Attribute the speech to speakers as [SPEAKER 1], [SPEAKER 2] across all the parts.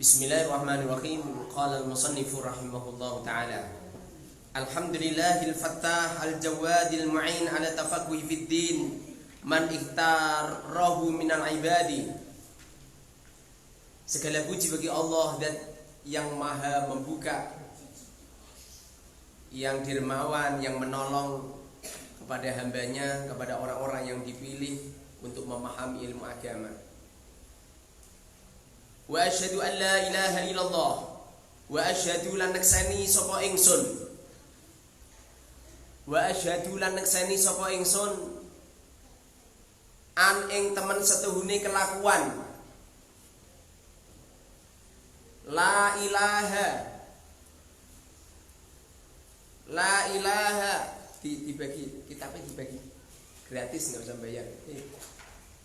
[SPEAKER 1] Bismillahirrahmanirrahim. Qala al-musannifu rahimahullahu ta'ala. Alhamdulillahil fattah al-jawadil mu'in ala tafaqquhi fid din man ikhtarahu minal ibadi. Segala puji bagi Allah dan yang maha membuka, yang dermawan, yang menolong kepada hambanya, kepada orang-orang yang dipilih untuk memahami ilmu agama. Wa asyhadu an la ilaha illallah wa asyhadu lan naksani sapa ingsun an ing temen setuhune kelakuan la ilaha dibagi kitabnya, dibagi gratis, nggak usah bayar.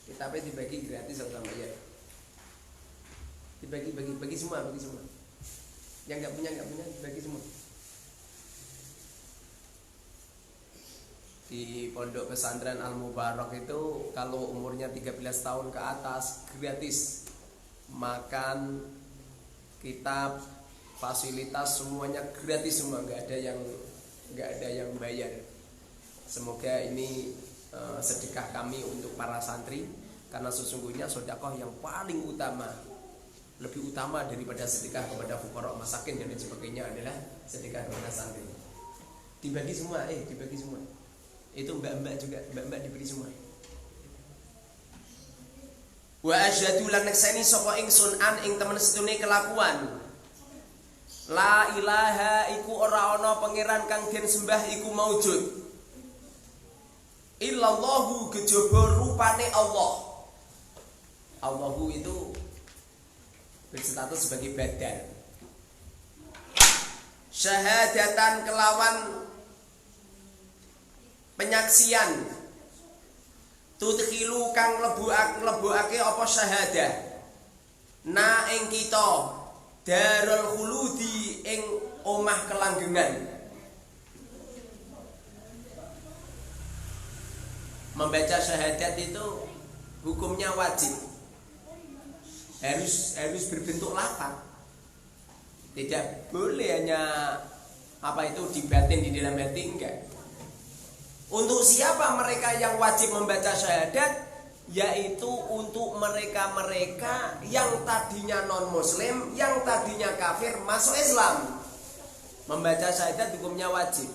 [SPEAKER 1] Kitabnya dibagi gratis, nggak usah bayar. Bagi semua. Yang nggak punya bagi semua. Di pondok pesantren Al Mubarak itu kalau umurnya 13 tahun ke atas gratis, makan, kitab, fasilitas semuanya gratis semua, nggak ada yang bayar. Semoga ini sedekah kami untuk para santri, karena sesungguhnya sedekah yang paling utama, lebih utama daripada sedekah kepada fuqara masakin dan lain sebagainya adalah sedekah kepada santri. Dibagi semua, dibagi semua. Itu mbak-mbak juga, mbak-mbak diberi semua. Wa asyhadu lan naksani sapa ingsun an ing temen setune kelakuan la ilaha iku ora ana pangeran kang den sembah iku maujud illallahu kejaba rupane Allah. Allahu itu berstatus sebagai badan. Syahadatan kelawan penyaksian, tudkhilu kang lebokake apa syahadah na ing kita darul khuludi ing omah kelanggengan. Membaca syahadat itu hukumnya wajib, harus berbentuk lafaz. Tidak boleh hanya dibatin di dalam hati, enggak. Untuk siapa mereka yang wajib membaca syahadat? Yaitu untuk mereka-mereka yang tadinya non-muslim, yang tadinya kafir masuk Islam. Membaca syahadat hukumnya wajib.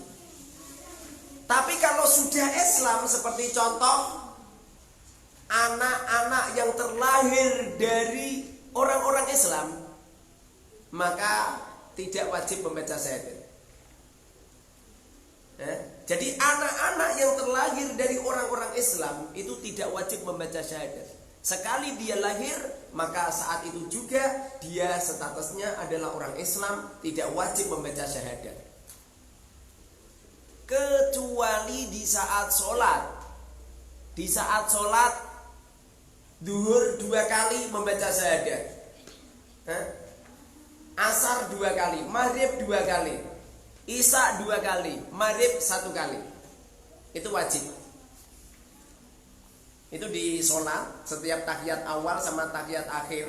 [SPEAKER 1] Tapi kalau sudah Islam, seperti contoh anak-anak yang terlahir dari orang-orang Islam, maka tidak wajib membaca syahadat. Jadi anak-anak yang terlahir dari orang-orang Islam itu tidak wajib membaca syahadat. Sekali dia lahir, maka saat itu juga dia statusnya adalah orang Islam, tidak wajib membaca syahadat. Kecuali di saat sholat. Di saat sholat duhur 2 kali membaca syahadat, asar 2 kali, maghrib 2 kali, isya 2 kali, maghrib 1 kali. Itu wajib. Itu di sholat, setiap tahiyat awal sama tahiyat akhir.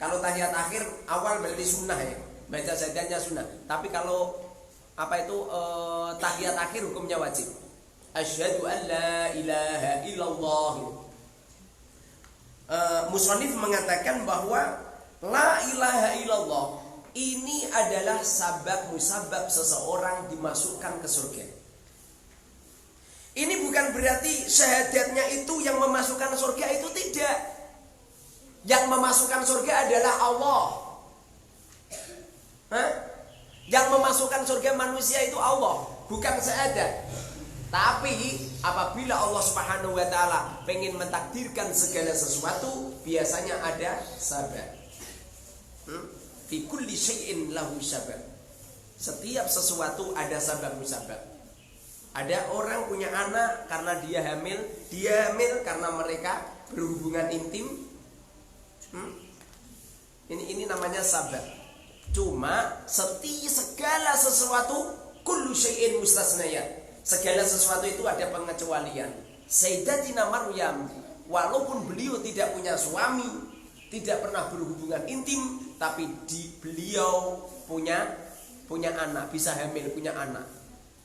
[SPEAKER 1] Kalau tahiyat akhir awal berarti sunnah ya, baca syahadatnya sunnah. Tapi kalau tahiyat akhir hukumnya wajib. Asyhadu an la ilaha illallah. Musannif mengatakan bahwa la ilaha illallah ini adalah musabab seseorang dimasukkan ke surga. Ini bukan berarti syahadatnya itu yang memasukkan surga, itu tidak. Yang memasukkan surga adalah Allah. Yang memasukkan surga manusia itu Allah, bukan syahadat. Tapi apabila Allah Subhanahu wa taala pengen mentakdirkan segala sesuatu, biasanya ada sabab. Fi kulli syai'in lahu sabab. Setiap sesuatu ada sabab musabab. Ada orang punya anak karena dia hamil karena mereka berhubungan intim. Ini namanya sabab. Cuma segala sesuatu kullu syai'in mustasnayat. Segala sesuatu itu ada pengecualian. Sayyidatina Maryam, walaupun beliau tidak punya suami, tidak pernah berhubungan intim, tapi beliau punya anak, bisa hamil, punya anak.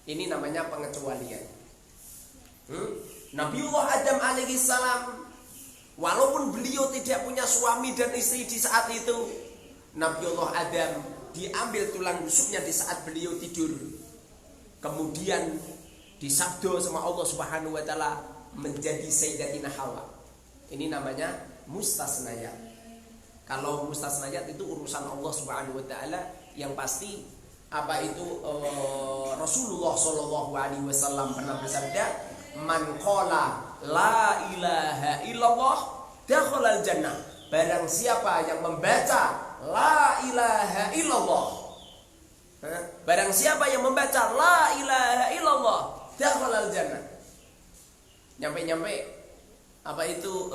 [SPEAKER 1] Ini namanya pengecualian. Nabiullah Adam alaihi salam, walaupun beliau tidak punya suami dan istri di saat itu, Nabiullah Adam diambil tulang rusuknya di saat beliau tidur. Kemudian disabdo sama Allah Subhanahu wa taala menjadi Sayyidatina Hawa. Ini namanya mustasnayat. Kalau mustasnayat itu urusan Allah Subhanahu wa taala, yang pasti apa itu Rasulullah sallallahu alaihi wasallam pernah bersabda, "Man qala la ilaha illallah dakhalal jannah." Barang siapa yang membaca la ilaha illallah, barang siapa yang membaca la ilaha illallah dakhalal jannah. Nyampe-nyampe apa itu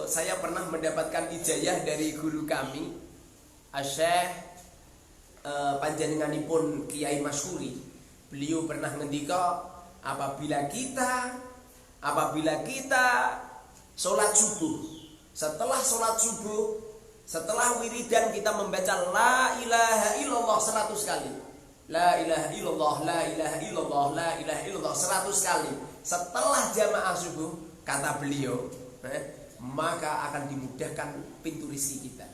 [SPEAKER 1] saya pernah mendapatkan ijazah dari guru kami, Syekh panjenenganipun Kiai Masyhuri. Beliau pernah ngendika, apabila kita sholat subuh, setelah sholat subuh, setelah wiridan kita membaca la ilaha illallah 100 kali. La ilaha illallah, la ilaha illallah, la ilaha illallah 100 kali. Setelah jamaah subuh, kata beliau, maka akan dimudahkan pintu rezeki kita.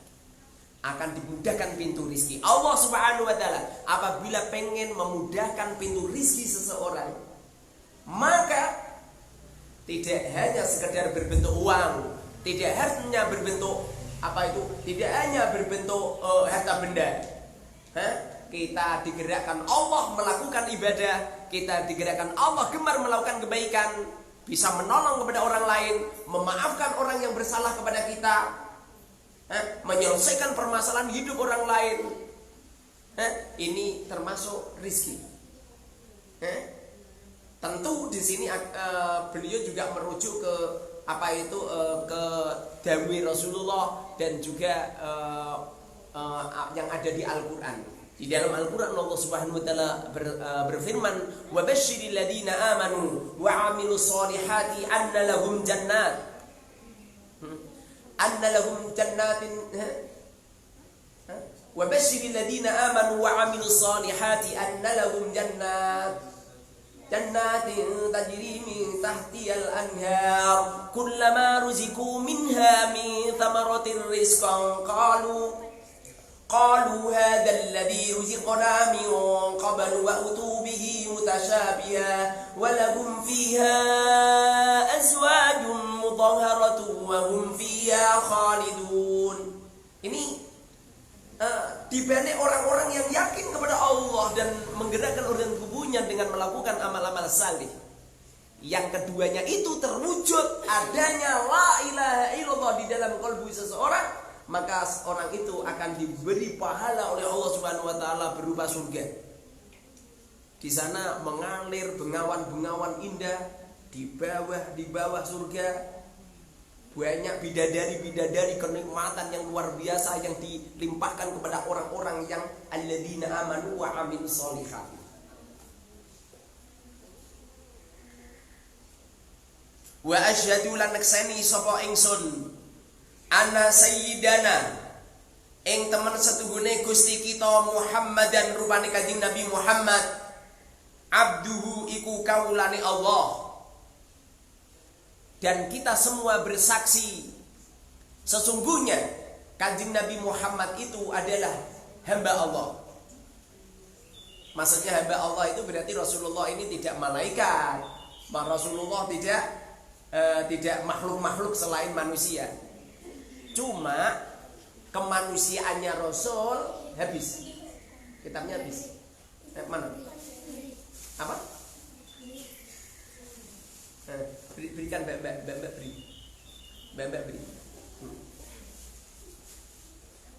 [SPEAKER 1] Akan dimudahkan pintu rezeki. Allah Subhanahu wa taala apabila pengen memudahkan pintu rezeki seseorang, maka tidak hanya sekedar berbentuk uang, tidak hanya berbentuk apa itu, tidak hanya berbentuk harta benda. Kita digerakkan Allah melakukan ibadah, kita digerakkan Allah gemar melakukan kebaikan, bisa menolong kepada orang lain, memaafkan orang yang bersalah kepada kita, menyelesaikan permasalahan hidup orang lain. Ini termasuk rizki. Tentu di sini beliau juga merujuk ke apa itu ke dawuh Rasulullah dan juga yang ada di Al-Qur'an. Di dalam Al-Quran Allah Subhanahu wa taala berfirman, "Wa basyiril ladzina amanu wa 'amilus solihati anna lahum jannat." Anna lahum jannatin wa basyiril ladzina amanu wa 'amilus solihati anna lahum jannatin tajri min tahtihal anhar kullama ruziqu minha min thamaratir rizqan qalu hadha alladhi ruziqna min qablu wa utu bihi mutashabiha wa lahum fiha azwajun mutahharatun wa hum fiha khalidun. Ini dibanding orang-orang yang yakin kepada Allah dan menggerakkan organ tubuhnya dengan melakukan amal-amal saleh. Yang keduanya itu terwujud adanya la ilaha illallah di dalam kalbu seseorang, maka orang itu akan diberi pahala oleh Allah Subhanahu wa taala berupa surga. Di sana mengalir bengawan-bengawan indah di bawah surga. Banyak bidadari-bidadari kenikmatan yang luar biasa yang dilimpahkan kepada orang-orang yang alladzina amanu wa 'amilus sholihat. Wa asyhadu lan nakseni sapa ingsun ana sayyidana ing temen setuhune Gusti kita Muhammad dan rupane Kanjeng Nabi Muhammad abduhu iku kaulane Allah. Dan kita semua bersaksi sesungguhnya Kanjeng Nabi Muhammad itu adalah hamba Allah. Maksudnya hamba Allah itu berarti Rasulullah ini tidak malaikat, Rasulullah tidak makhluk-makhluk selain manusia. Cuma kemanusiaannya Rasul habis. Kitabnya habis. Mana? Apa? Berikan Mbak beri.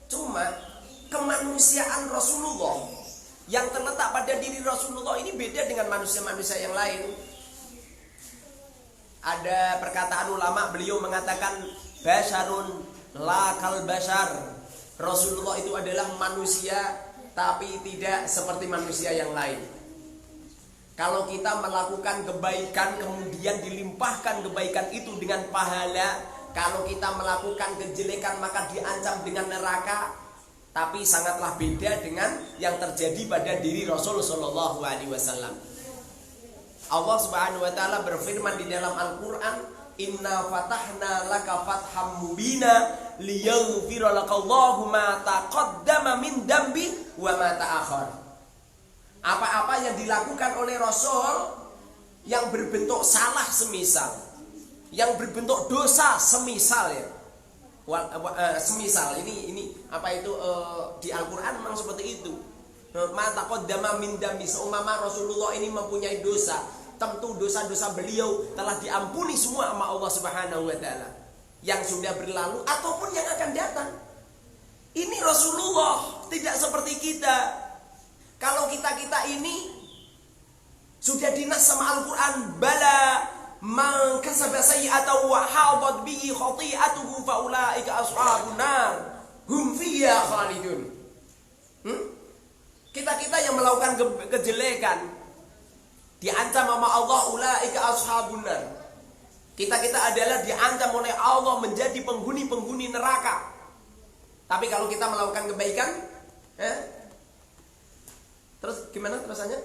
[SPEAKER 1] Cuma kemanusiaan Rasulullah yang terletak pada diri Rasulullah ini beda dengan manusia-manusia yang lain. Ada perkataan ulama, beliau mengatakan basyarun la kal basyar. Rasulullah itu adalah manusia tapi tidak seperti manusia yang lain. Kalau kita melakukan kebaikan kemudian dilimpahkan kebaikan itu dengan pahala, Kalau kita melakukan kejelekan maka diancam dengan neraka. Tapi sangatlah beda dengan yang terjadi pada diri Rasul Shallallahu Alaihi Wasallam. Allah Subhanahu Wa Taala berfirman di dalam Al-Quran, Inna fatahna laka fatham mubina liyaghfira lakallahu ma taqaddama min dambi wa ma ta'akhir. Apa-apa yang dilakukan oleh Rasul yang berbentuk salah semisal, yang berbentuk dosa semisal ya. Semisal ini apa itu di Al-Quran memang seperti itu. Ma taqaddama min dambi, seumpama Rasulullah ini mempunyai dosa, tentu dosa-dosa beliau telah diampuni semua sama Allah Subhanahu Wa Taala, yang sudah berlalu ataupun yang akan datang. Ini Rasulullah, tidak seperti kita. Kalau kita ini sudah dinas sama Al-Quran, bala man kasaba sayyi'atan wa hadat bihi khati'atuhu fa ulaika ashabun nar hum fiha khalidun. Kita yang melakukan kejelekan diancam sama Allah, ulaika ashabun nar. Kita adalah diancam oleh Allah menjadi penghuni neraka. Tapi kalau kita melakukan kebaikan, terus gimana terusannya?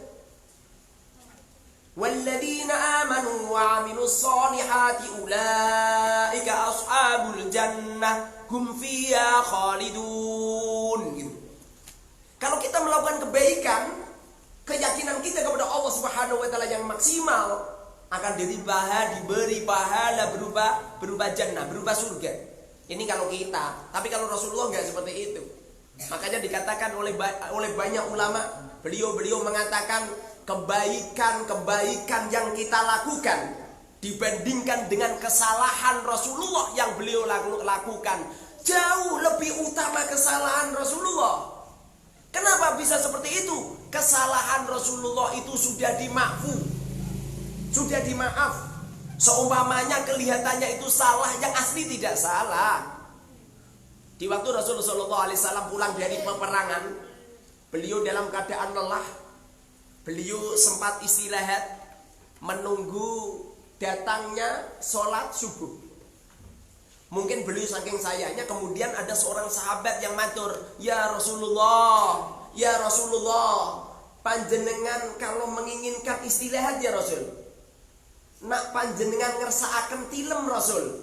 [SPEAKER 1] Walladzina amanu wa 'amilus solihati ulaika ashabul jannah hum fiha khalidun. Gitu. Kalau kita melakukan kebaikan, keyakinan kita kepada Allah Subhanahu Wa Taala yang maksimal akan diberi pahala berupa jannah, berupa surga. Ini kalau kita. Tapi kalau Rasulullah nggak seperti itu. Makanya dikatakan oleh banyak ulama, beliau mengatakan kebaikan yang kita lakukan dibandingkan dengan kesalahan Rasulullah yang beliau lakukan jauh lebih utama kesalahan Rasulullah. Kenapa bisa seperti itu? Kesalahan Rasulullah itu sudah dimaafkan, sudah dimaaf. Seumpamanya kelihatannya itu salah, yang asli tidak salah. Di waktu Rasulullah SAW pulang dari peperangan, beliau dalam keadaan lelah, beliau sempat istirahat menunggu datangnya sholat subuh. Mungkin beliau saking sayangnya, kemudian ada seorang sahabat yang matur, ya Rasulullah, panjenengan kalau menginginkan istirahat ya Rasul, nak panjenengan ngersaaken tilem Rasul,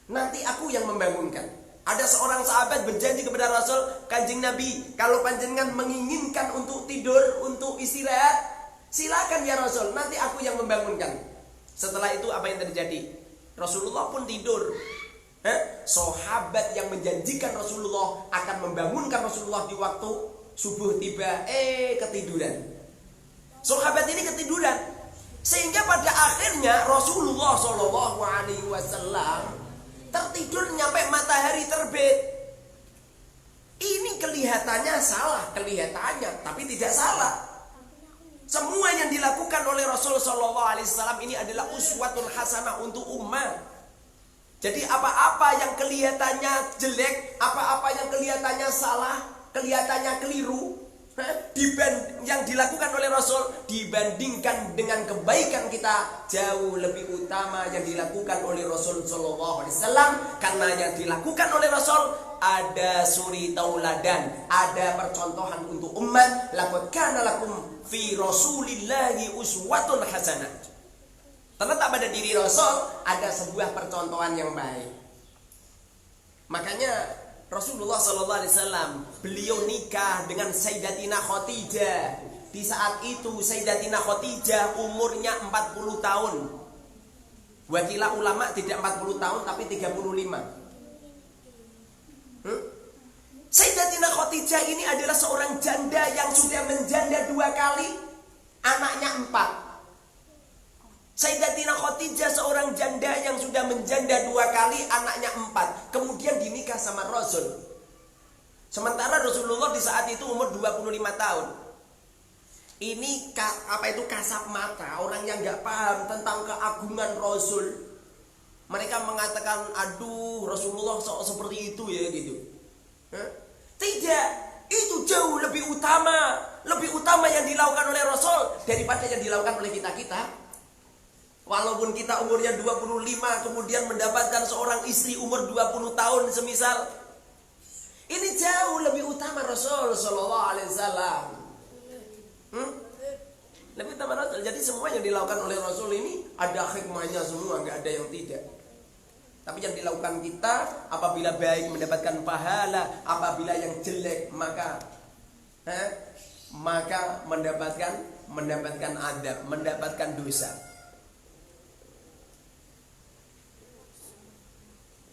[SPEAKER 1] nanti aku yang membangunkan. Ada seorang sahabat berjanji kepada Rasul, Kanjeng Nabi, kalau panjenengan menginginkan untuk tidur, untuk istirahat, silakan ya Rasul, nanti aku yang membangunkan. Setelah itu apa yang terjadi? Rasulullah pun tidur. Sahabat yang menjanjikan Rasulullah akan membangunkan Rasulullah di waktu subuh tiba, ketiduran. Sahabat ini ketiduran, sehingga pada akhirnya Rasulullah SAW tertidur nyampe matahari terbit. Ini kelihatannya salah, tapi tidak salah. Semua yang dilakukan oleh Rasulullah SAW ini adalah uswatun hasanah untuk umat. Jadi apa-apa yang kelihatannya jelek, apa-apa yang kelihatannya salah, kelihatannya keliru, yang dilakukan oleh Rasul dibandingkan dengan kebaikan kita jauh lebih utama yang dilakukan oleh Rasul Sallallahu Alaihi Wasallam. Karena yang dilakukan oleh Rasul ada suri tauladan, ada percontohan untuk umat. Laqad kana lakum fi Rasulillahi uswatun hasanah. Terletak pada diri Rasul ada sebuah percontohan yang baik. Makanya Rasulullah SAW beliau nikah dengan Sayyidatina Khadijah. Di saat itu Sayyidatina Khadijah umurnya 40 tahun. Wakilah ulama tidak 40 tahun tapi 35. Sayyidatina Khadijah ini adalah seorang janda yang sudah menjanda 2 kali, anaknya 4. Sayyidatina Khadijah seorang janda yang sudah menjanda 2 kali, anaknya 4. Kemudian dinikah sama Rasul. Sementara Rasulullah di saat itu umur 25 tahun. Ini kasat mata, orang yang gak paham tentang keagungan Rasul. Mereka mengatakan, aduh Rasulullah seperti itu ya gitu. Tidak, itu jauh lebih utama yang dilakukan oleh Rasul daripada yang dilakukan oleh kita-kita. Walaupun kita umurnya 25 kemudian mendapatkan seorang istri umur 20 tahun semisal, ini jauh lebih utama Rasul Sallallahu Alaihi Wasallam. Lebih utama Rasul. Jadi semua yang dilakukan oleh Rasul ini ada hikmahnya semua, nggak ada yang tidak. Tapi yang dilakukan kita apabila baik mendapatkan pahala, apabila yang jelek maka mendapatkan adab, mendapatkan dosa.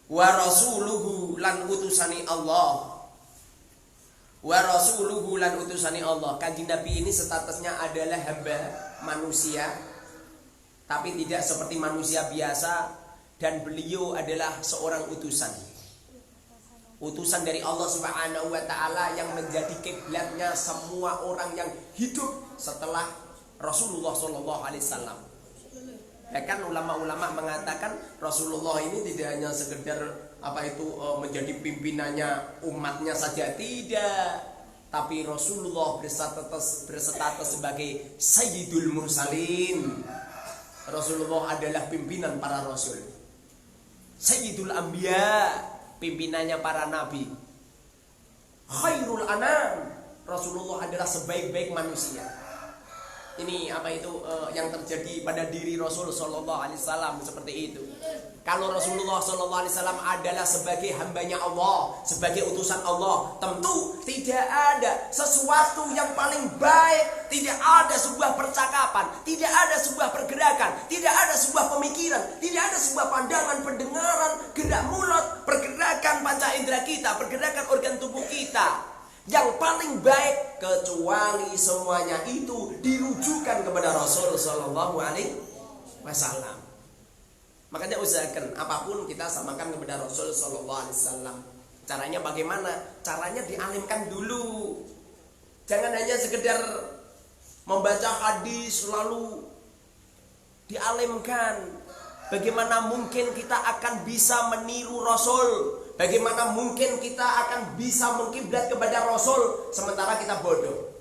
[SPEAKER 1] Wa rasuluhu lan utusani Allah. Wa rasuluhu lan utusani Allah. Kanjeng Nabi ini statusnya adalah hamba manusia, tapi tidak seperti manusia biasa, dan beliau adalah seorang utusan. Utusan dari Allah Subhanahu wa taala yang menjadi kiblatnya semua orang yang hidup setelah Rasulullah sallallahu alaihi wasallam. Ya kan ulama-ulama mengatakan Rasulullah ini tidak hanya sekedar menjadi pimpinannya umatnya saja, tidak, tapi Rasulullah berstatus sebagai Sayyidul Mursalin. Rasulullah adalah pimpinan para rasul, Sayyidul Anbiya, pimpinannya para nabi, Khairul Anam, Rasulullah adalah sebaik-baik manusia. Ini yang terjadi pada diri Rasul Sallallahu Alaihi Wasallam seperti itu. Kalau Rasulullah Sallallahu Alaihi Wasallam adalah sebagai hambanya Allah, sebagai utusan Allah, tentu tidak ada sesuatu yang paling baik, tidak ada sebuah percakapan, tidak ada sebuah pergerakan, tidak ada sebuah pemikiran, tidak ada sebuah pandangan, pendengaran, gerak mulut, pergerakan panca indera kita, pergerakan organ tubuh kita yang paling baik kecuali semuanya itu dirujukan kepada Rasul Sallallahu Alaihi Wasallam. Makanya usahakan apapun kita samakan kepada Rasul Sallallahu Alaihi Wasallam. Caranya bagaimana? Caranya dialimkan dulu. Jangan hanya sekedar membaca hadis lalu dialimkan. Bagaimana mungkin kita akan bisa meniru Rasul? Bagaimana mungkin kita akan bisa mengkiblat kepada Rasul sementara kita bodoh?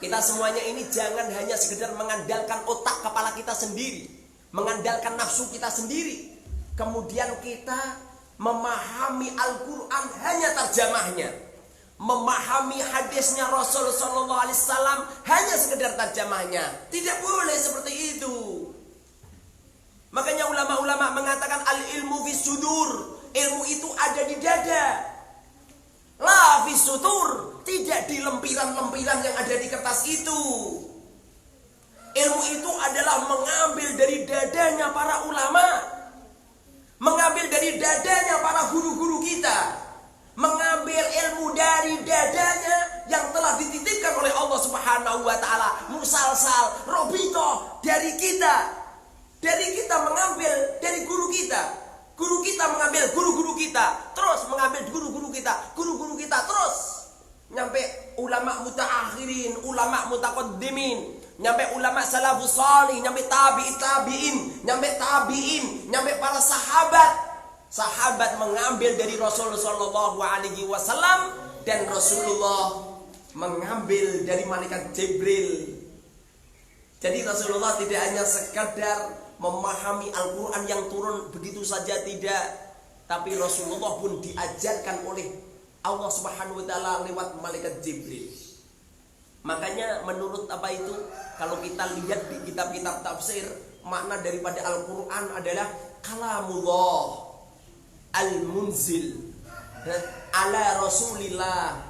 [SPEAKER 1] Kita semuanya ini jangan hanya sekedar mengandalkan otak kepala kita sendiri, mengandalkan nafsu kita sendiri, kemudian kita memahami Al-Quran hanya terjemahnya, memahami hadisnya Rasul Sallallahu Alaihi Wasallam hanya sekedar terjemahnya. Tidak boleh seperti itu. Makanya ulama-ulama mengatakan al-ilmu fis sudur, ilmu itu ada di dada, la fis sutur, tidak di lempiran-lempiran yang ada di kertas itu. Ilmu itu adalah mengambil dari dadanya para ulama, mengambil dari dadanya para guru-guru kita, mengambil ilmu dari dadanya yang telah dititipkan oleh Allah Subhanahu wa taala, musalsal, robito dari kita. Dari kita mengambil dari guru kita, guru kita mengambil guru-guru kita, terus mengambil guru-guru kita, terus nyampe ulama mutaakhirin, ulama mutaqaddimin, nyampe ulama salafus salih, nyampe tabi'in, nyampe para sahabat mengambil dari Rasul Sallallahu Alaihi Wasallam, dan Rasulullah mengambil dari malaikat Jibril. Jadi Rasulullah tidak hanya sekadar memahami Al-Quran yang turun begitu saja, tidak, tapi Rasulullah pun diajarkan oleh Allah Subhanahu wa taala lewat malaikat Jibril. Makanya menurut kalau kita lihat di kitab-kitab tafsir, makna daripada Al-Quran adalah kalamullah al-munzil ala Rasulillah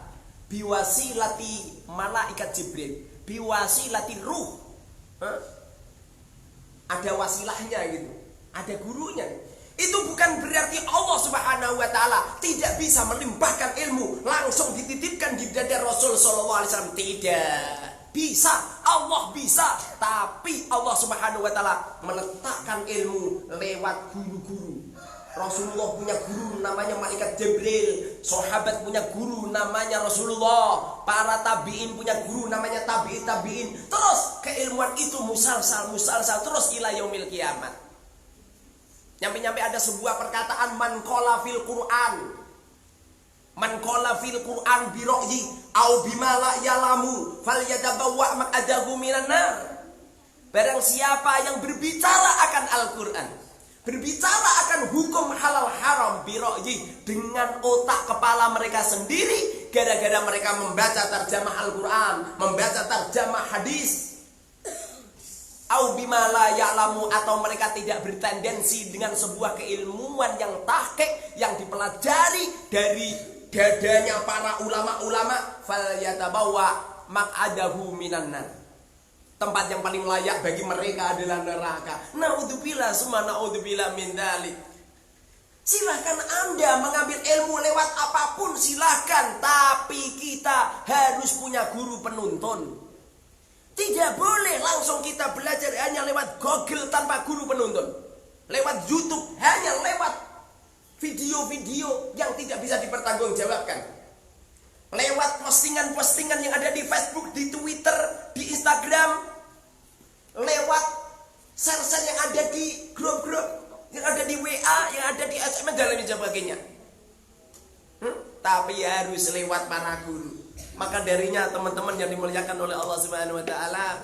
[SPEAKER 1] biwasilati malaikat Jibril, biwasilati ruh. Ada wasilahnya gitu, ada gurunya. Itu bukan berarti Allah Subhanahu wa taala tidak bisa melimpahkan ilmu langsung dititipkan di dada Rasul Sallallahu Alaihi Wasallam. Tidak bisa, Allah bisa, tapi Allah Subhanahu wa taala meletakkan ilmu lewat guru-guru. Rasulullah punya guru namanya malaikat Jibril, sahabat punya guru namanya Rasulullah, para tabi'in punya guru namanya tabi'in. Terus keilmuan itu musalsal terus ila yaumil kiamat. Nyampe ada sebuah perkataan man qala fil Quran bi ra'yi au bima la ya'lamu falyatabawa maq'adahu minan nar. Barang siapa yang berbicara akan Al-Quran, berbicara akan hukum halal haram biro'yi, dengan otak kepala mereka sendiri, gara-gara mereka membaca terjemah Al-Quran, membaca terjemah hadis, au bima la ya'lamu, atau mereka tidak bertendensi dengan sebuah keilmuan yang tahqiq, yang dipelajari dari dadanya para ulama-ulama, fal yatabawwa maq'adahu minan nar. Tempat yang paling layak bagi mereka adalah neraka. Naudzubillah summa naudzubillah min dzalik. Silahkan Anda mengambil ilmu lewat apapun, silahkan, tapi kita harus punya guru penuntun. Tidak boleh langsung kita belajar hanya lewat Google tanpa guru penuntun, lewat YouTube, hanya lewat video-video yang tidak bisa dipertanggungjawabkan, lewat postingan-postingan yang ada di Facebook, di Twitter, di Instagram, lewat share-share yang ada di grup-grup, yang ada di WA, yang ada di SMS dan lain sebagainya. Tapi harus lewat para guru. Maka darinya teman-teman yang dimuliakan oleh Allah Subhanahu wa taala,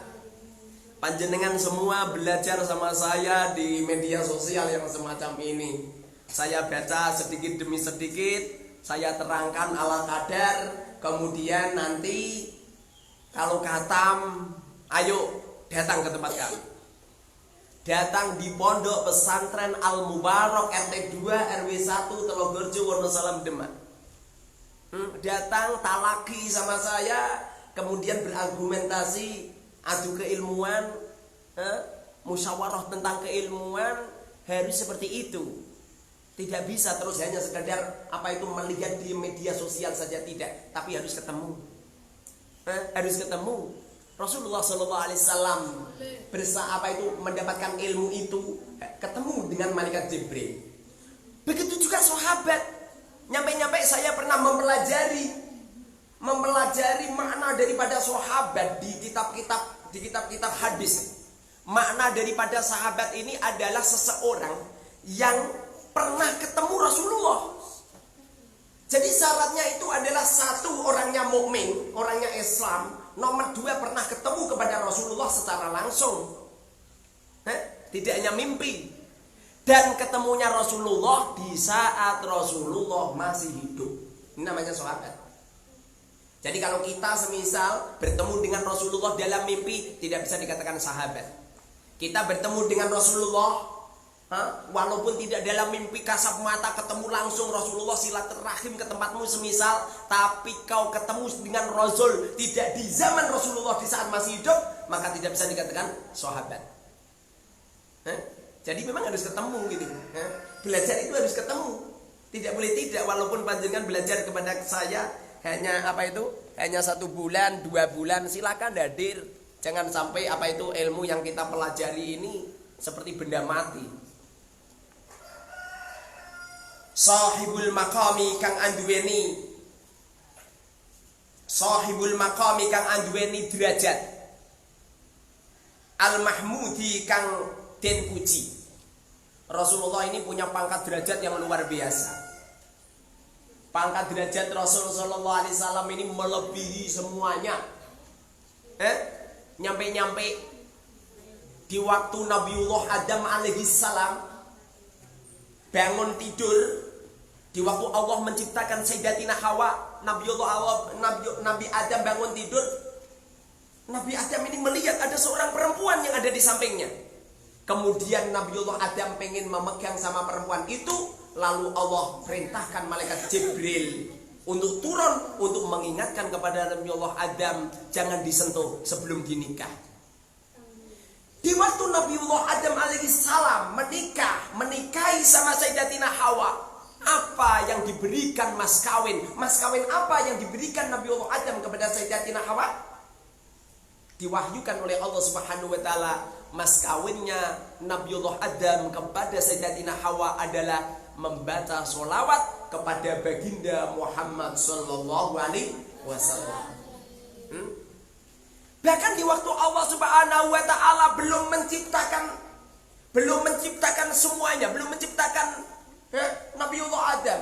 [SPEAKER 1] panjenengan semua belajar sama saya di media sosial yang semacam ini. Saya baca sedikit demi sedikit, saya terangkan ala kadar, kemudian nanti kalau khatam, ayo datang ke tempat kami. Datang di Pondok Pesantren Al Mubarak RT 2 RW 1 Telogorjo Wonosalam Demak. Datang talaki sama saya, kemudian berargumentasi, adu keilmuan, musyawarah tentang keilmuan, harus seperti itu. Tidak bisa terus hanya sekedar melihat di media sosial saja, tidak, tapi harus ketemu. Harus ketemu. Rasulullah SAW mendapatkan ilmu itu ketemu dengan malaikat Jibril. Begitu juga sahabat. Nyampe-nyampe saya pernah mempelajari makna daripada sahabat di kitab-kitab hadis. Makna daripada sahabat ini adalah seseorang yang pernah ketemu Rasulullah. Jadi syaratnya itu adalah satu, orangnya mukmin, orangnya Islam. Nomor dua, pernah ketemu kepada Rasulullah secara langsung. Tidak hanya mimpi. Dan ketemunya Rasulullah di saat Rasulullah masih hidup. Ini namanya sahabat. Jadi kalau kita semisal bertemu dengan Rasulullah dalam mimpi, tidak bisa dikatakan sahabat. Kita bertemu dengan Rasulullah, walaupun tidak dalam mimpi kasat mata ketemu langsung Rasulullah, silaturahim ke tempatmu semisal, tapi kau ketemu dengan Rasul tidak di zaman Rasulullah di saat masih hidup, maka tidak bisa dikatakan sahabat. Jadi memang harus ketemu gitu. Belajar itu harus ketemu. Tidak boleh tidak, walaupun panjenengan belajar kepada saya hanya hanya 1 bulan, 2 bulan, silakan hadir. Jangan sampai ilmu yang kita pelajari ini seperti benda mati. Sahibul maqami kang anduweni, sahibul maqami kang anduweni derajat, al mahmudi kang den puji. Rasulullah ini punya pangkat derajat yang luar biasa. Pangkat derajat Rasulullah SAW ini melebihi semuanya. Nyampe-nyampe di waktu Nabiullah Adam alaihissalam bangun tidur, di waktu Allah menciptakan Sayyidatina Hawa, Nabi Adam bangun tidur, Nabi Adam ini melihat ada seorang perempuan yang ada di sampingnya. Kemudian Nabiullah Adam pengen memegang sama perempuan itu, lalu Allah perintahkan malaikat Jibril untuk turun untuk mengingatkan kepada Nabiullah Adam jangan disentuh sebelum dinikah. Di waktu Nabiullah Adam alaihissalam menikahi sama Sayyidatina Hawa, apa yang diberikan mas kawin? Mas kawin apa yang diberikan Nabiullah Adam kepada Sayyidatina Hawa? Diwahyukan oleh Allah Subhanahu wa taala, mas kawinnya Nabiullah Adam kepada Sayyidatina Hawa adalah membaca sholawat kepada baginda Muhammad sallallahu alaihi wasallam. Bahkan di waktu Allah Subhanahu wa taala belum menciptakan semuanya, belum menciptakan Nabiullah Adam,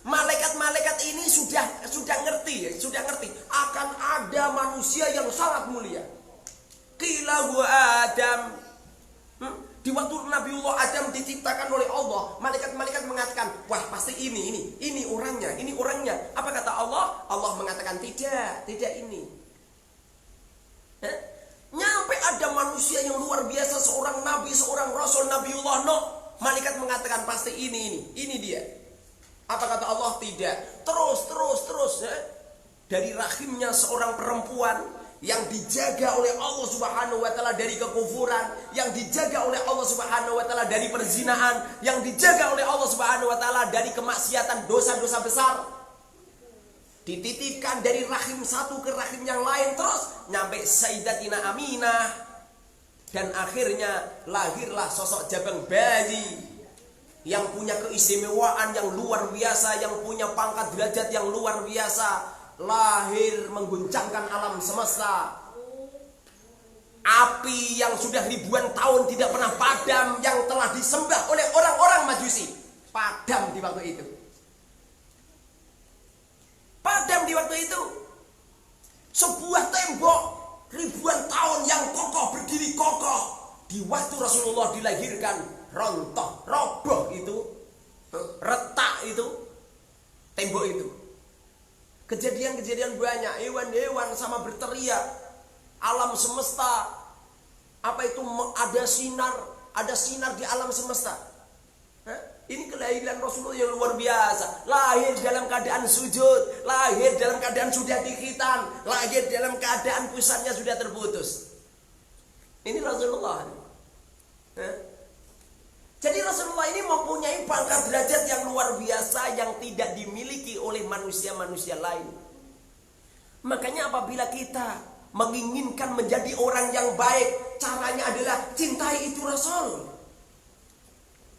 [SPEAKER 1] malaikat-malaikat ini sudah ngerti akan ada manusia yang sangat mulia, Qila huwa Adam. Di waktu Nabiullah Adam diciptakan oleh Allah, malaikat-malaikat mengatakan, wah pasti ini orangnya, ini orangnya. Apa kata Allah? Allah mengatakan tidak ini. Nyampe ada manusia yang luar biasa, seorang nabi, seorang rasul, Nabiullah Nuh. Malaikat mengatakan pasti ini dia. Apa kata Allah? Tidak. Terus. Dari rahimnya seorang perempuan yang dijaga oleh Allah Subhanahu wa taala dari kekufuran, yang dijaga oleh Allah Subhanahu wa taala dari perzinaan, yang dijaga oleh Allah Subhanahu wa taala dari kemaksiatan, dosa-dosa besar. Dititipkan dari rahim satu ke rahim yang lain, terus nyampe Sayyidatina Aminah, dan akhirnya lahirlah sosok jabang bayi yang punya keistimewaan yang luar biasa, yang punya pangkat derajat yang luar biasa. Lahir mengguncangkan alam semesta. Api yang sudah ribuan tahun tidak pernah padam, yang telah disembah oleh orang-orang Majusi, padam di waktu itu. Padam di waktu itu. Sebuah tembok ribuan tahun yang kokoh, berdiri kokoh, di waktu Rasulullah dilahirkan, rontoh, roboh itu, retak itu, tembok itu. Kejadian-kejadian banyak, hewan-hewan sama berteriak, alam semesta, apa itu, ada sinar di alam semesta. Ini kelahiran Rasulullah yang luar biasa. Lahir dalam keadaan sujud, lahir dalam keadaan sudah dikhitan, lahir dalam keadaan pusatnya sudah terputus. Ini Rasulullah. Jadi Rasulullah ini mempunyai pangkat derajat yang luar biasa yang tidak dimiliki oleh manusia-manusia lain. Makanya apabila kita menginginkan menjadi orang yang baik, caranya adalah cintai itu Rasul.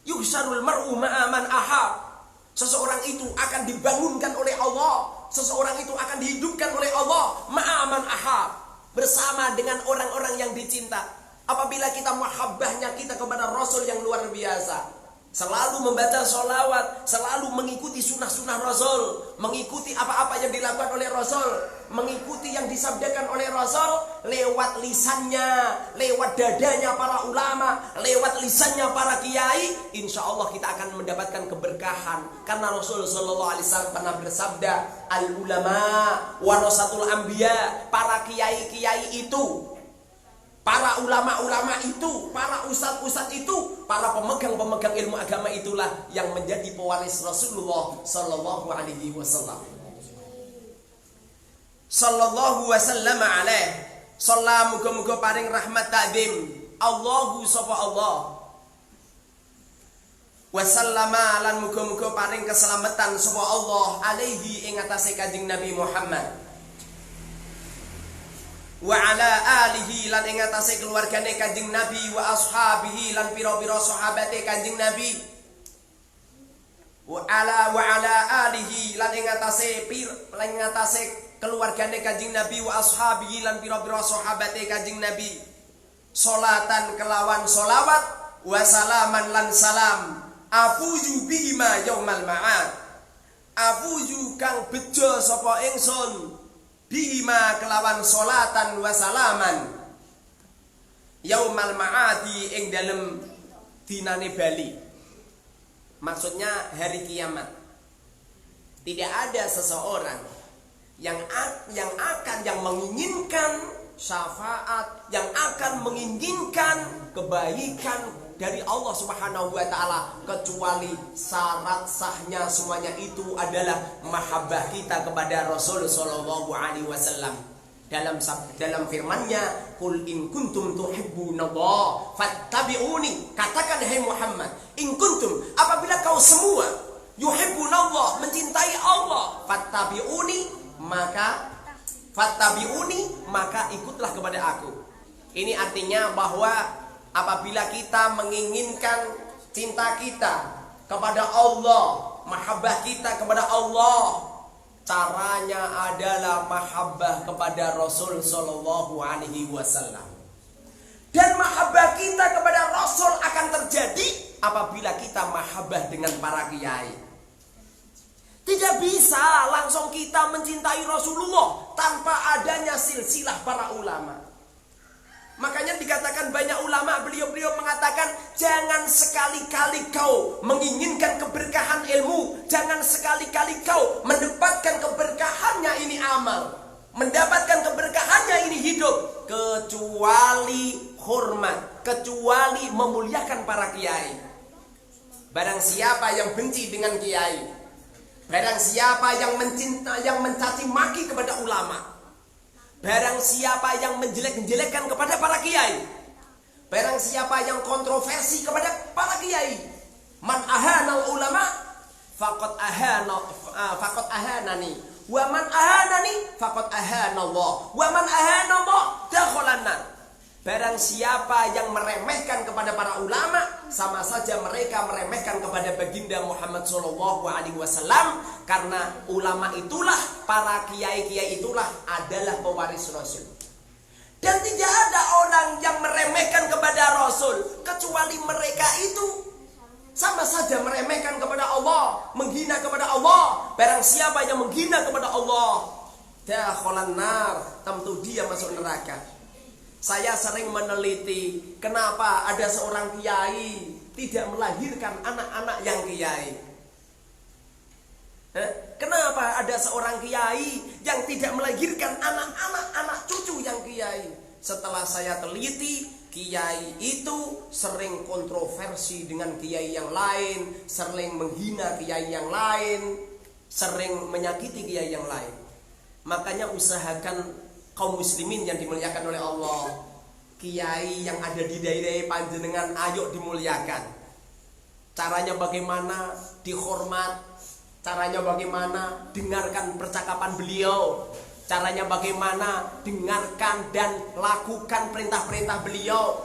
[SPEAKER 1] Yuhsarul mar'u ma'a man ahab. Seseorang itu akan dibangunkan oleh Allah, seseorang itu akan dihidupkan oleh Allah ma'a man ahab, bersama dengan orang-orang yang dicinta. Apabila kita mahabbahnya kita kepada Rasul yang luar biasa, selalu membaca sholawat, selalu mengikuti sunnah-sunnah Rasul, mengikuti apa-apa yang dilakukan oleh Rasul, mengikuti yang disabdakan oleh Rasul lewat lisannya, lewat dadanya para ulama, lewat lisannya para kiai, insya Allah kita akan mendapatkan keberkahan. Karena Rasul Sallallahu Alaihi Wasallam pernah bersabda, al ulama warasatul anbiya, para kiai-kiai itu, para ulama-ulama itu, para ustadz-ustadz itu, para pemegang-pemegang ilmu agama itulah yang menjadi pewaris Rasulullah Sallallahu Alaihi Wasallam. Sallallahu wasallam alaih. Salam muga-muga paring rahmat takdim Allahu sapa Allah. Wasallama lan muga-muga paring keselamatan sapa Allah alaihi ing atase Kanjeng Nabi Muhammad. Wa ala alihi lan ing atase keluargane Kanjeng Nabi, wa ashabihi lan pira-pira sahabate Kanjeng Nabi. Wa ala alihi lan ing atase keluargane Kanjeng Nabi, wa ashabihi lan pira-pira sahabate Kanjeng Nabi. Salatan kelawan solawat, wa salaman lan salam, afuju bihima yaumal ma'ad. Afuju kang bejo sapa ingsun bihima kelawan solatan wa salaman yaumal ma'adi ing dalem dinane bali. Maksudnya hari kiamat. Tidak ada seseorang yang menginginkan syafaat, yang akan menginginkan kebaikan dari Allah Subhanahu wa taala kecuali syarat sahnya semuanya itu adalah mahabbah kita kepada Rasul sallallahu alaihi wasallam. Dalam firman-Nya, "Qul in kuntum tuhibbunallah fattabi'uni." Katakan hai Muhammad, in kuntum, apabila kau semua yuhibbunallah, mencintai Allah, fattabi'uni maka ikutlah kepada aku. Ini artinya bahwa apabila kita menginginkan cinta kita kepada Allah, mahabbah kita kepada Allah, caranya adalah mahabbah kepada Rasul sallallahu alaihi wasallam. Dan mahabbah kita kepada Rasul akan terjadi apabila kita mahabbah dengan para kiai. Tidak bisa langsung kita mencintai Rasulullah tanpa adanya silsilah para ulama. Makanya dikatakan banyak ulama, beliau-beliau mengatakan jangan sekali-kali kau menginginkan keberkahan ilmu, jangan sekali-kali kau mendapatkan keberkahannya ini amal, mendapatkan keberkahannya ini hidup, kecuali hormat, kecuali memuliakan para kiai. Barang siapa yang benci dengan kiai, barang siapa yang mencinta, yang mencaci maki kepada ulama, barang siapa yang menjelek-jelekkan kepada para kiai, barang siapa yang kontroversi kepada para kiai, man ahanal ulama faqad ahanani, wa man ahanani faqad ahanallah, wa man ahanallah dakhalan nar. Barang siapa yang meremehkan kepada para ulama, sama saja mereka meremehkan kepada baginda Muhammad SAW, karena ulama itulah, para kiai-kiai itulah adalah pewaris Rasul. Dan tidak ada orang yang meremehkan kepada Rasul kecuali mereka itu sama saja meremehkan kepada Allah, menghina kepada Allah. Barang siapa yang menghina kepada Allah, dakhalan nar, tentu dia masuk neraka. Saya sering meneliti kenapa ada seorang kiai tidak melahirkan anak-anak yang kiai. Kenapa ada seorang kiai yang tidak melahirkan anak cucu yang kiai? Setelah saya teliti, kiai itu sering kontroversi dengan kiai yang lain, sering menghina kiai yang lain, sering menyakiti kiai yang lain. Makanya usahakan kaum muslimin yang dimuliakan oleh Allah, kiai yang ada di daerah panjenengan ayo dimuliakan. Caranya bagaimana? Dihormat. Caranya bagaimana? Dengarkan percakapan beliau. Caranya bagaimana? Dengarkan dan lakukan perintah-perintah beliau.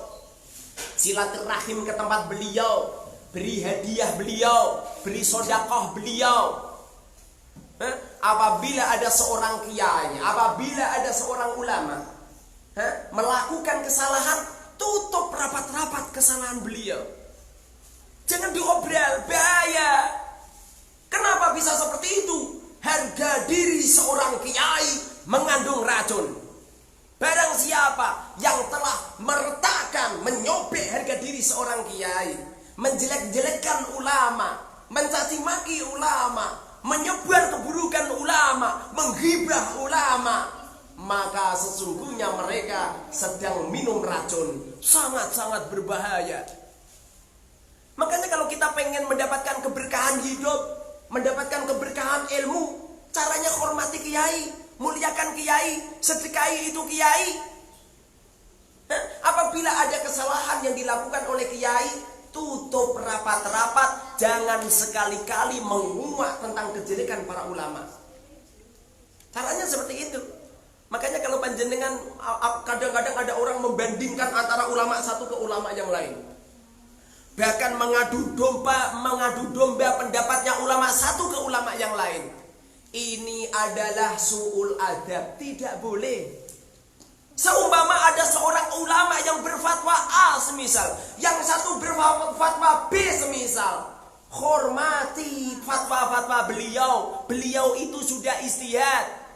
[SPEAKER 1] Silaturahim ke tempat beliau, beri hadiah beliau, beri sedekah beliau. Apabila ada seorang kiai, apabila ada seorang ulama melakukan kesalahan, tutup rapat-rapat kesalahan beliau. Jangan diobrol, bahaya. Kenapa bisa seperti itu? Harga diri seorang kiai mengandung racun. Barang siapa yang telah meretakkan, menyobek harga diri seorang kiai, menjelek-jelekkan ulama, mencaci maki ulama, menyebar keburukan ulama, menghibah ulama, maka sesungguhnya mereka sedang minum racun, sangat-sangat berbahaya. Makanya kalau kita pengen mendapatkan keberkahan hidup, mendapatkan keberkahan ilmu, caranya hormati kiai, muliakan kiai, sedekahi itu kiai. Apabila ada kesalahan yang dilakukan oleh kiai, tutup rapat-rapat, jangan sekali-kali menguak tentang kejelekan para ulama. Caranya seperti itu. Makanya kalau panjenengan, kadang-kadang ada orang membandingkan antara ulama satu ke ulama yang lain, bahkan mengadu domba pendapatnya ulama satu ke ulama yang lain. Ini adalah su'ul adab, tidak boleh. Seumpama ada seorang ulama yang berfatwa A semisal, yang satu berfatwa B semisal, hormati fatwa-fatwa beliau. Beliau itu sudah istihad.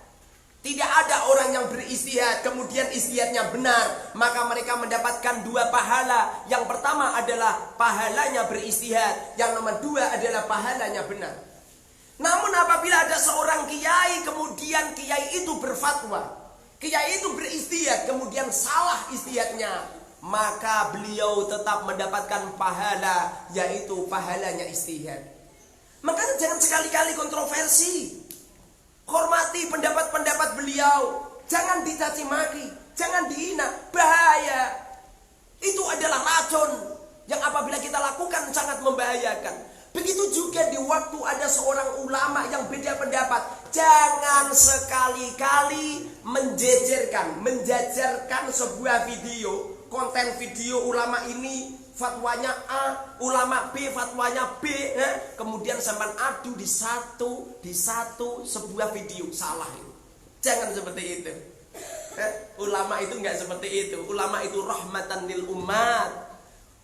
[SPEAKER 1] Tidak ada orang yang beristihad kemudian istihadnya benar, maka mereka mendapatkan dua pahala. Yang pertama adalah pahalanya beristihad, yang nomor dua adalah pahalanya benar. Namun apabila ada seorang kiai kemudian kiai itu berfatwa, kiai itu beristihad kemudian salah istihadnya, maka beliau tetap mendapatkan pahala, yaitu pahalanya istihad. Makanya jangan sekali-kali kontroversi. Hormati pendapat-pendapat beliau, jangan dicaci maki, jangan dihina, bahaya. Itu adalah racun yang apabila kita lakukan sangat membahayakan. Begitu juga di waktu ada seorang ulama yang beda pendapat, jangan sekali-kali menjajarkan sebuah video, konten video ulama ini fatwanya A, ulama B fatwanya B, kemudian sampai adu di satu sebuah video, salah itu. Jangan seperti itu. Ulama itu enggak seperti itu. Ulama itu rahmatan lil umat.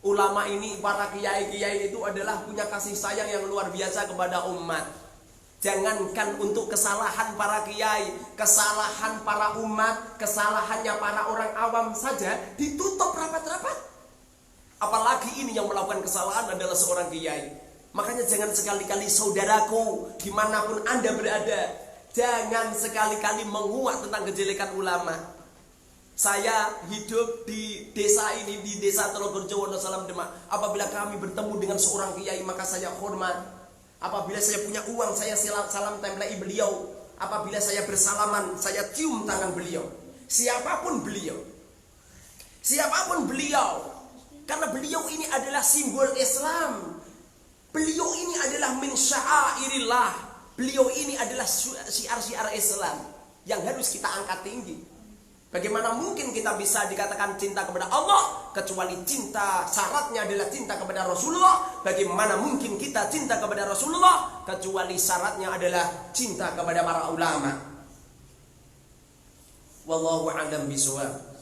[SPEAKER 1] Ulama ini, para kiai-kiai itu adalah punya kasih sayang yang luar biasa kepada umat. Jangankan untuk kesalahan para kiai, kesalahan para umat, kesalahannya para orang awam saja ditutup rapat-rapat. Apalagi ini yang melakukan kesalahan adalah seorang kiai. Makanya jangan sekali-kali saudaraku, dimanapun Anda berada, jangan sekali-kali menguak tentang kejelekan ulama. Saya hidup di desa ini, di desa Telogorjo Wonosalam Demak. Apabila kami bertemu dengan seorang kiai, maka saya hormat. Apabila saya punya uang, saya salam tempelai beliau. Apabila saya bersalaman, saya cium tangan beliau. Siapapun beliau, siapapun beliau, karena beliau ini adalah simbol Islam. Beliau ini adalah min sya'airillah. Beliau ini adalah syiar-syiar Islam yang harus kita angkat tinggi. Bagaimana mungkin kita bisa dikatakan cinta kepada Allah kecuali cinta syaratnya adalah cinta kepada Rasulullah? Bagaimana mungkin kita cinta kepada Rasulullah kecuali syaratnya adalah cinta kepada para ulama? Wallahu a'lam bishawab.